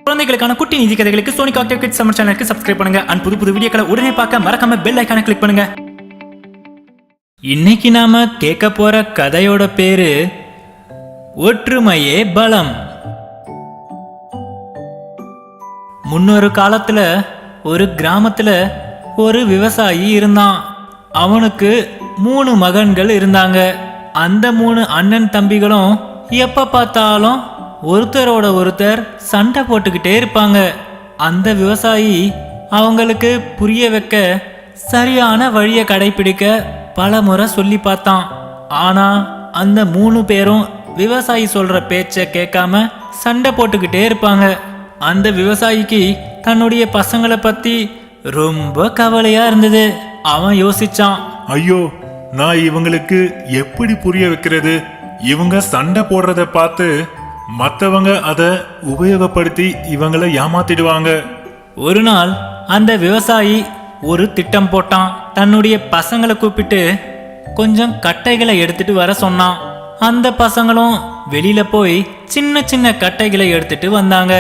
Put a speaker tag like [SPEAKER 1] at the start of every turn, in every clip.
[SPEAKER 1] குழந்தைகளுக்கான குட்டி நிதி கதைகளுக்கு சோனி காக்டெயில் கிட்ஸ் சம்மர் சேனலுக்கு சப்ஸ்கிரைப் பண்ணுங்க அண்ட் புது புது வீடியோக்களை உடனே பார்க்க மறக்காம பெல் ஐகானை கிளிக் பண்ணுங்க. இன்னைக்கு நாம கேட்க போற கதையோட பேரு ஒற்றுமையே பலம். முன்னொரு காலத்துல ஒரு கிராமத்துல ஒரு விவசாயி இருந்தான். அவனுக்கு 3 மகன்கள் இருந்தாங்க. அந்த 3 அண்ணன் தம்பிகளும் எப்ப பார்த்தாலும் ஒருத்தரோட ஒருத்தர் சண்டை போட்டுக்கிட்டே இருப்பாங்க. அந்த விவசாயி அவங்களுக்கு புரிய வைக்க சரியான வழியை கடைபிடிக்க பல முறை சொல்லி பார்த்தான். ஆனா அந்த 3 பேரும் விவசாயி சொல்ற பேச்ச கேட்காம சண்டை போட்டுக்கிட்டே இருப்பாங்க. அந்த விவசாயிக்கு தன்னுடைய பசங்களை பத்தி ரொம்ப கவலையா இருந்தது. அவன் யோசிச்சான்,
[SPEAKER 2] ஐயோ, நான் இவங்களுக்கு எப்படி புரிய வைக்கிறது? இவங்க சண்டை போடுறத பார்த்து மற்றவங்க அதை உபயோகப்படுத்தி இவங்களை ஏமாத்திடுவாங்க.
[SPEAKER 1] ஒரு நாள் அந்த விவசாயி ஒரு திட்டம் போட்டான். தன்னுடைய பசங்களை கூப்பிட்டு கொஞ்சம் கட்டைகளை எடுத்துட்டு வர சொன்னான். அந்த பசங்களும் வெளியில போய் சின்ன சின்ன கட்டைகளை எடுத்துட்டு வந்தாங்க.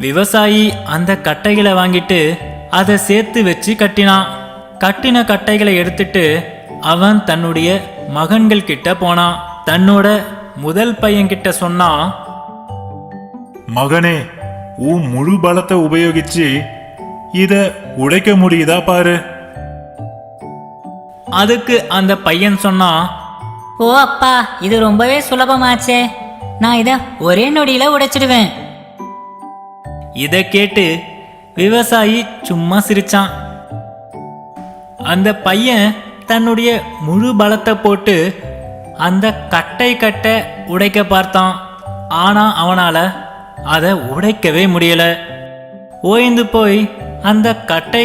[SPEAKER 1] விவசாயி அந்த கட்டைகளை வாங்கிட்டு அதை சேர்த்து வச்சு கட்டினான். கட்டின கட்டைகளை எடுத்துட்டு அவன் தன்னுடைய மகன்கள் கிட்ட போனான். தன்னோட முதல் பையன் கிட்ட சொன்னான்,
[SPEAKER 2] மகனே, உன் முழு பலத்தை உபயோகிச்சு இத உடைக்க முடியுதா பாரு.
[SPEAKER 1] அதுக்கு அந்த பையன் சொன்னான்,
[SPEAKER 3] ஓ அப்பா, இது ரொம்பவே சுலபமாச்சே, நான் இத ஒரே நொடியில உடைச்சிடுவேன்.
[SPEAKER 1] இதை கேட்டு விவசாயி சும்மா சிரிச்சான். அந்த பையன் தன்னுடைய முழு பலத்தை போட்டு அந்த கட்டை உடைக்க பார்த்தான். ஆனா அவனால அதை உடைக்கவே முடியல. ஓய்ந்து போய் அந்த கட்டை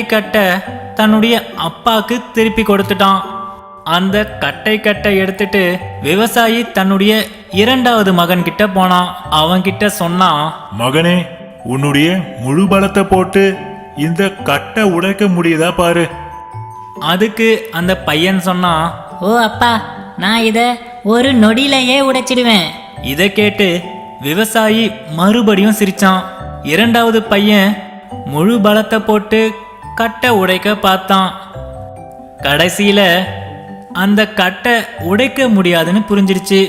[SPEAKER 1] தன்னுடைய அப்பாக்கு திருப்பி கொடுத்துட்டான். அந்த கட்டை எடுத்துட்டு விவசாயி தன்னுடைய 2வது மகன் கிட்ட போனான். அவன்கிட்ட சொன்னான்,
[SPEAKER 2] மகனே, உன்னுடைய முழு பலத்தை போட்டு இந்த கட்டை உடைக்க முடியுதா பாரு.
[SPEAKER 1] அதுக்கு அந்த பையன் சொன்னான்,
[SPEAKER 3] ஓ அப்பா, நான் இத ஒரு நொடியிலேயே உடைச்சிடுவேன்.
[SPEAKER 1] இதை கேட்டு விவசாயி மறுபடியும் சிரிச்சான். 2வது பையன் முழு பலத்தை போட்டு கட்டை உடைக்க பார்த்தான். கடைசியில அந்த கட்டை உடைக்க முடியாதுன்னு புரிஞ்சிருச்சு.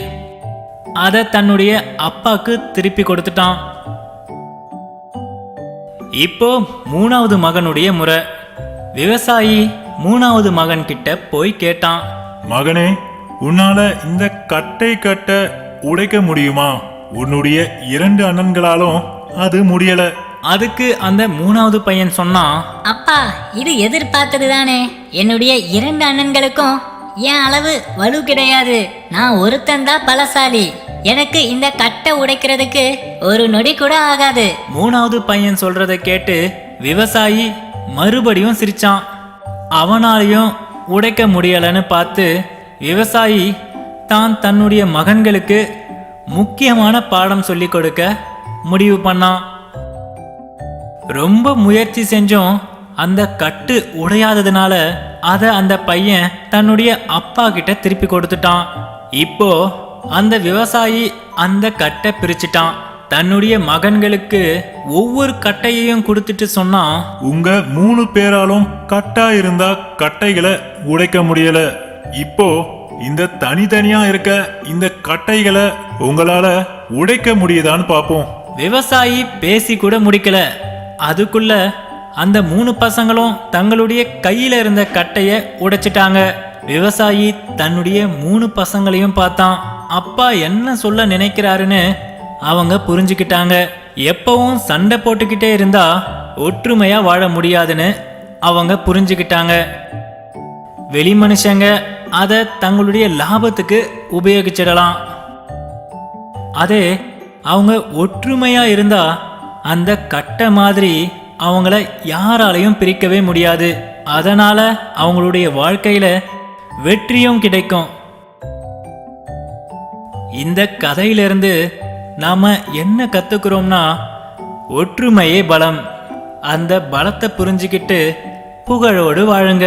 [SPEAKER 1] அதை தன்னுடைய அப்பாக்கு திருப்பி கொடுத்துட்டான். இப்போ 3வது மகனுடைய முறை. விவசாயி 3வது மகன் கிட்ட போய் கேட்டான்,
[SPEAKER 2] மகனே, உன்னால இந்த கட்டை உடைக்க முடியுமா? உன்னுடைய 2 அண்ணன்களாலும் அது முடியல.
[SPEAKER 1] அதுக்கு அந்த 3வது பையன் சொன்னான்,
[SPEAKER 3] அப்பா, இது எதிர்பார்த்தது தானே. என்னுடைய 2 அண்ணன்களுக்கும் என் அளவு வலு கிடையாது. நான் ஒருத்தன்தான் பலசாலி. எனக்கு இந்த கட்டை உடைக்கிறதுக்கு ஒரு நொடி கூட ஆகாது.
[SPEAKER 1] 3வது பையன் சொல்றதை கேட்டு விவசாயி மறுபடியும் சிரிச்சான். அவனாலையும் உடைக்க முடியலன்னு பார்த்து விவசாயி தான் தன்னுடைய மகன்களுக்கு முக்கியமான பாடம் சொல்லி கொடுக்க முடிவு பண்ணான். ரொம்ப முயற்சி செஞ்சும் அந்த கட்டு உடையாததுனால அதை அந்த பையன் தன்னுடைய அப்பா கிட்ட திருப்பி கொடுத்துட்டான். இப்போ அந்த விவசாயி அந்த கட்டை பிரிச்சுட்டான். தன்னுடைய மகன்களுக்கு ஒவ்வொரு கட்டையையும் கொடுத்துட்டு சொன்னான்,
[SPEAKER 2] உங்க 3 பேராலும் கட்டா இருந்தா கட்டைகளை உடைக்க முடியல. இப்போ இந்த தனித்தனியா இருக்க இந்த கட்டைகளை உங்களால உடைக்க முடியுதான்னு பாப்போம்.
[SPEAKER 1] விவசாயி பேசி கூட முடிக்கல. அதுக்குள்ள அந்த 3 பசங்களும் தங்களுடைய கையில இருந்த கட்டைய உடைச்சிட்டாங்க. விவசாயி தன்னுடைய 3 பசங்களையும் பார்த்தான். அப்பா என்ன சொல்ல நினைக்கிறாருன்னு அவங்க புரிஞ்சுக்கிட்டாங்க. எப்பவும் சண்டை போட்டுக்கிட்டே இருந்தா ஒற்றுமையா வாழ முடியாதுன்னு அவங்க புரிஞ்சுக்கிட்டாங்க. வெளி மனுஷங்க அதை தங்களுடைய லாபத்துக்கு உபயோகிச்சிடலாம். அதே அவங்க ஒற்றுமையா இருந்தா அந்த கட்டை மாதிரி அவங்கள யாராலையும் பிரிக்கவே முடியாது. அதனால அவங்களுடைய வாழ்க்கையில வெற்றியும் கிடைக்கும். இந்த கதையிலிருந்து நாம என்ன கத்துக்கிறோம்னா, ஒற்றுமையே பலம். அந்த பலத்தை புரிஞ்சுக்கிட்டு புகழோடு வாழுங்க.